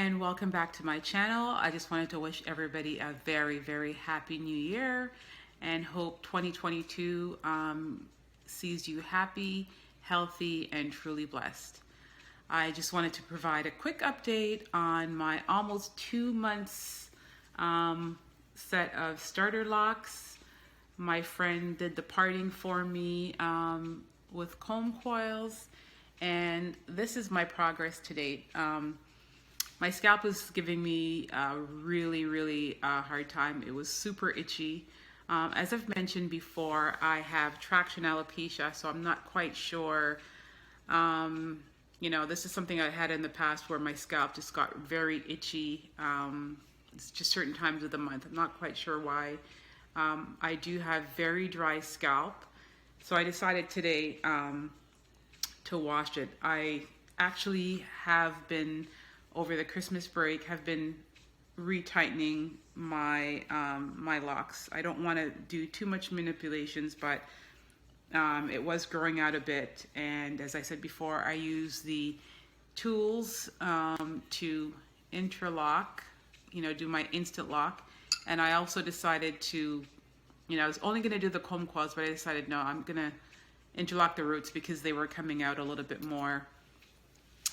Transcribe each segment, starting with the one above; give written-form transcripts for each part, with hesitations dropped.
and welcome back to my channel. I just wanted to wish everybody a very happy new year and hope 2022 sees you happy, healthy, and truly blessed. I just wanted to provide a quick update on my almost 2 months set of starter locks. My friend did the parting for me with comb coils, and this is my progress to date. My scalp was giving me a really hard time. It was super itchy. As I've mentioned before, I have traction alopecia, so I'm not quite sure. You know, this is something I had in the past where my scalp just got very itchy. It's just certain times of the month. I'm not quite sure why. I do have very dry scalp, so I decided today to wash it. I actually have been, over the Christmas break, have been retightening my my locks. I don't want to do too much manipulations, but it was growing out a bit, and as I said before, I use the tools to interlock, you know, do my instant lock. And I also decided to, you know, I was only going to do the comb coils, but I decided no, I'm going to interlock the roots because they were coming out a little bit more.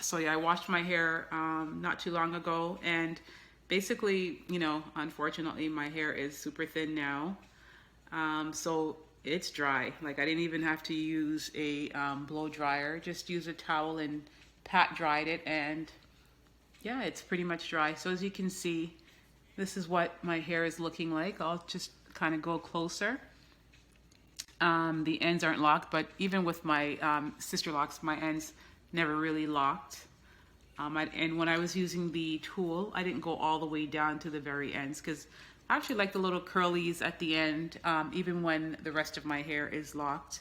So yeah, I washed my hair not too long ago, and basically, you know, unfortunately my hair is super thin now. So it's dry. Like, I didn't even have to use a blow dryer, just use a towel and pat dried it, and yeah, it's pretty much dry. So as you can see, this is what my hair is looking like. I'll just kind of go closer. The ends aren't locked, but even with my Sisterlocks, my ends never really locked. And when I was using the tool, I didn't go all the way down to the very ends because I actually like the little curlies at the end, even when the rest of my hair is locked.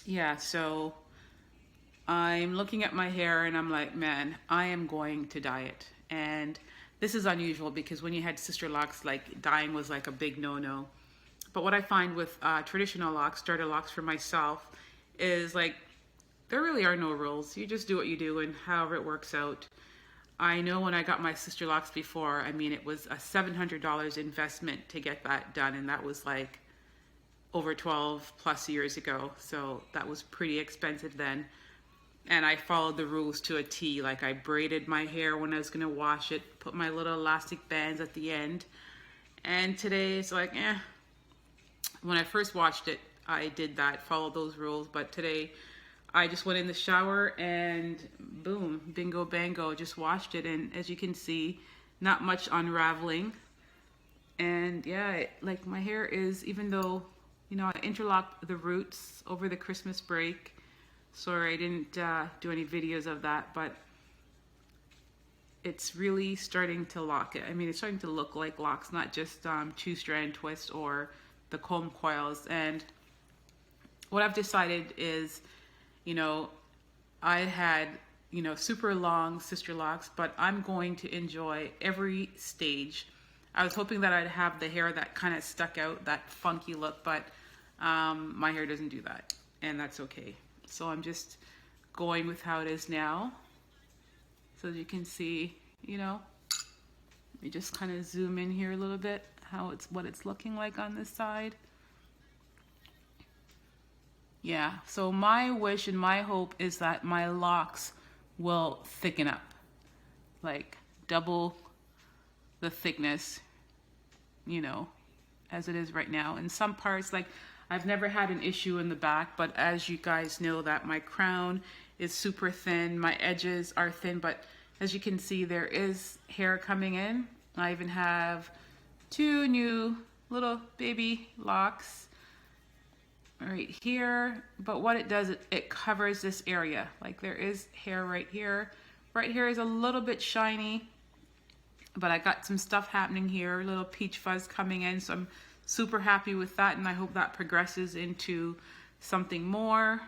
Yeah, so I'm looking at my hair and I'm like, man, I am going to dye it. And this is unusual because when you had Sisterlocks, like, dyeing was like a big no-no. But what I find with traditional locks, starter locks for myself, is like, there really are no rules. You just do what you do and however it works out. I know when I got my Sisterlocks before, I mean, it was a $700 investment to get that done, and that was like over 12 plus years ago. So that was pretty expensive then. And I followed the rules to a T. Like, I braided my hair when I was gonna wash it, put my little elastic bands at the end. And today it's like, eh. When I first watched it, I did that, followed those rules, but today I just went in the shower and boom, bingo bango, just washed it. And as you can see, not much unraveling. And yeah, like, my hair is, even though, you know, I interlocked the roots over the Christmas break. Sorry, I didn't do any videos of that, but it's really starting to lock it. I mean, it's starting to look like locks, not just two-strand twist or the comb coils. And what I've decided is, you know, I had, you know, super long Sisterlocks, but I'm going to enjoy every stage. I was hoping that I'd have the hair that kind of stuck out, that funky look, but my hair doesn't do that, and that's okay. So I'm just going with how it is now. So as you can see, you know, let me just kind of zoom in here a little bit, what it's looking like on this side. Yeah, so my wish and my hope is that my locks will thicken up, like double the thickness, you know, as it is right now. In some parts, like, I've never had an issue in the back, but as you guys know, that my crown is super thin, my edges are thin, but as you can see, there is hair coming in. I even have 2 new little baby locks right here, but what it does, it covers this area. Like, there is hair right here. Right here is a little bit shiny, but I got some stuff happening here, a little peach fuzz coming in, so I'm super happy with that, and I hope that progresses into something more.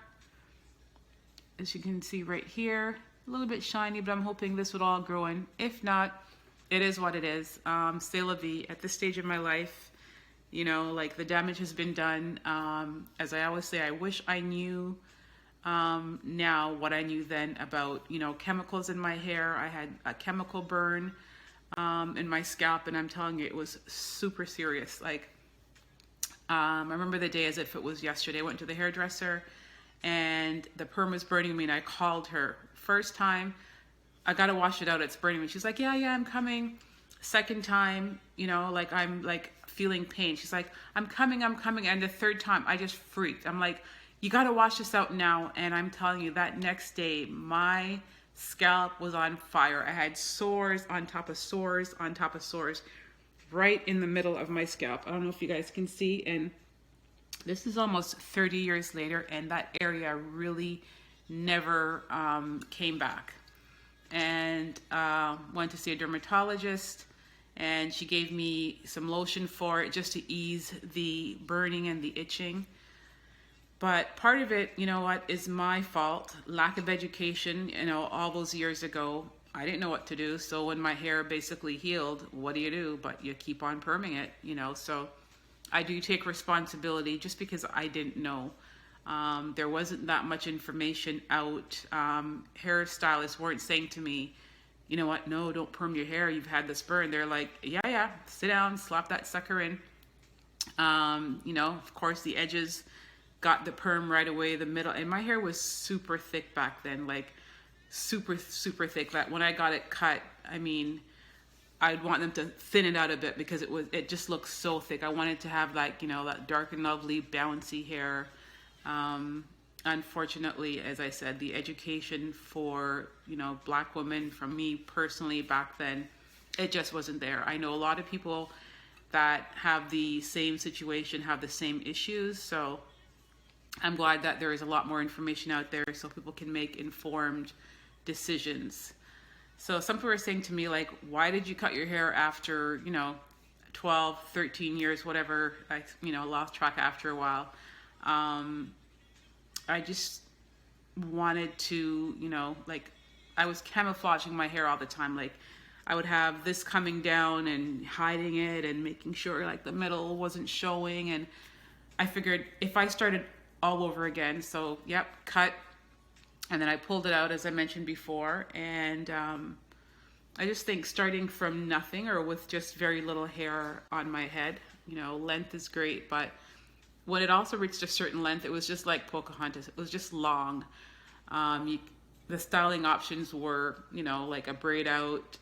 As you can see right here, a little bit shiny, but I'm hoping this would all grow in. If not, it is what it is. C'est la vie. At this stage of my life, you know, like, the damage has been done. As I always say, I wish I knew now what I knew then about, you know, chemicals in my hair. I had a chemical burn in my scalp, and I'm telling you, it was super serious. Like, I remember the day as if it was yesterday. I went to the hairdresser and the perm was burning me, and I called her. First time, I gotta wash it out, it's burning me. She's like, yeah, I'm coming. Second time, you know, like I'm like feeling pain. She's like, I'm coming. And the third time, I just freaked. I'm like, you gotta wash this out now. And I'm telling you, that next day, my scalp was on fire. I had sores on top of sores on top of sores right in the middle of my scalp. I don't know if you guys can see, and this is almost 30 years later, and that area really never came back. And went to see a dermatologist, and she gave me some lotion for it just to ease the burning and the itching. But part of it, you know what, is my fault. Lack of education, you know, all those years ago, I didn't know what to do. So when my hair basically healed, what do? But you keep on perming it, you know. So I do take responsibility just because I didn't know. There wasn't that much information out. Hairstylists weren't saying to me, you know what, no, don't perm your hair. You've had this burn. They're like, yeah, sit down, slap that sucker in. You know, of course, the edges got the perm right away, the middle. And my hair was super thick back then, like super thick. That when I got it cut, I mean, I'd want them to thin it out a bit because it just looked so thick. I wanted to have, like, you know, that dark and lovely bouncy hair. Unfortunately, as I said, the education for, you know, Black women, from me personally back then, it just wasn't there. I know a lot of people that have the same situation, have the same issues. So I'm glad that there is a lot more information out there so people can make informed decisions. So some people are saying to me, like, why did you cut your hair after, you know, 12, 13 years, whatever? I, you know, lost track after a while. I just wanted to, you know, like, I was camouflaging my hair all the time. Like, I would have this coming down and hiding it and making sure, like, the middle wasn't showing. And I figured if I started all over again, so, yep, cut. And then I pulled it out, as I mentioned before. And I just think starting from nothing or with just very little hair on my head, you know, length is great, but when it also reached a certain length, it was just like Pocahontas. It was just long. The styling options were, you know, like a braid out,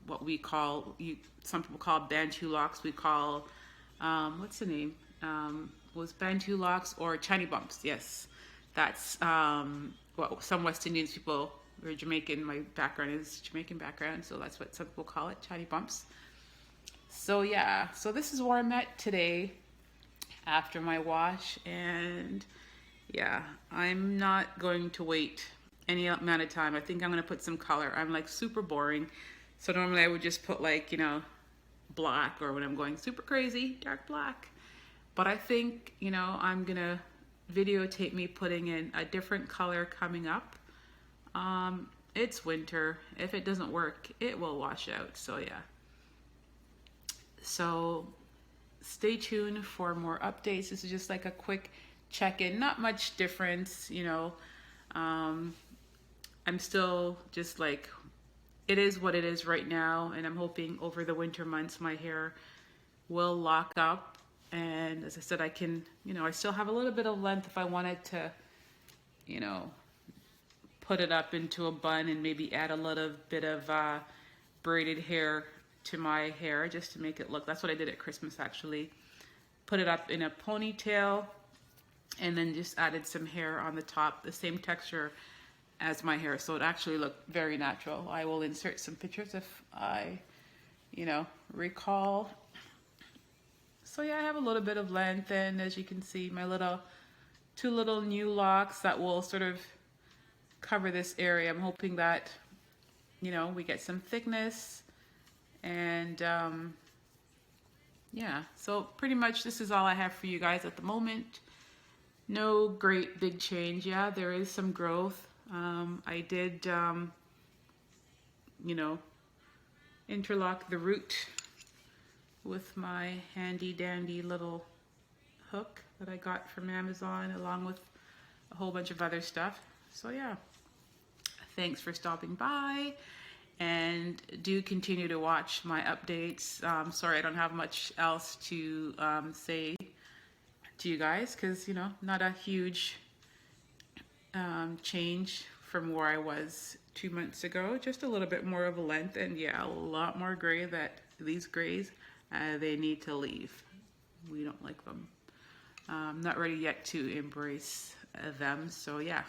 what we call, some people call Bantu locks. We call, what's the name? Was Bantu locks or Chani bumps? Yes, that's what some West Indians people, or Jamaican. My background is Jamaican background, so that's what some people call it, Chani bumps. So yeah, so this is where I'm at today after my wash, and yeah, I'm not going to wait any amount of time. I think I'm going to put some color. I'm like super boring, so normally I would just put, like, you know, black, or when I'm going super crazy, dark black. But I think, you know, I'm gonna videotape me putting in a different color coming up. It's winter. If it doesn't work, it will wash out. So yeah, so stay tuned for more updates. This is just like a quick check-in, not much difference, you know. I'm still just like, it is what it is right now, and I'm hoping over the winter months my hair will lock up. And as I said, I can, you know, I still have a little bit of length if I wanted to, you know, put it up into a bun and maybe add a little bit of braided hair to my hair just to make it look. That's what I did at Christmas, actually. Put it up in a ponytail and then just added some hair on the top, the same texture as my hair, so it actually looked very natural. I will insert some pictures if I, you know, recall. So yeah, I have a little bit of length, and as you can see, my two little new locks that will sort of cover this area. I'm hoping that, you know, we get some thickness, and yeah, so pretty much this is all I have for you guys at the moment. No great big change. Yeah, there is some growth. I did, you know, interlock the root with my handy dandy little hook that I got from Amazon, along with a whole bunch of other stuff. So yeah, thanks for stopping by, and do continue to watch my updates. Sorry, I don't have much else to say to you guys, because not a huge change from where I was 2 months ago. Just a little bit more of a length, and yeah, a lot more gray. That these grays, they need to leave. We don't like them. Not ready yet to embrace them. So yeah.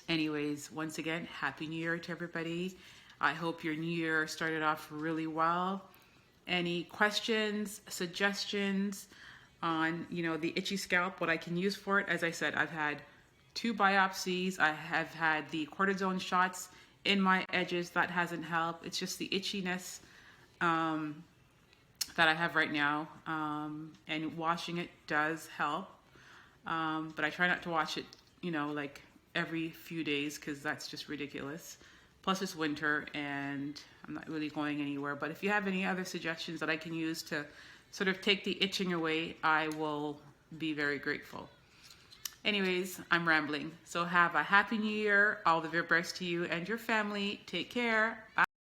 Anyways, once again, Happy New Year to everybody. I hope your new year started off really well. Any questions, suggestions on, the itchy scalp, what I can use for it? As I said, I've had 2 biopsies. I have had the cortisone shots in my edges. That hasn't helped. It's just the itchiness that I have right now. And washing it does help. But I try not to wash it, like every few days, because that's just ridiculous. Plus it's winter and I'm not really going anywhere. But if you have any other suggestions that I can use to sort of take the itching away, I will be very grateful. Anyways, I'm rambling. So have a happy new year. All the very best to you and your family. Take care. Bye.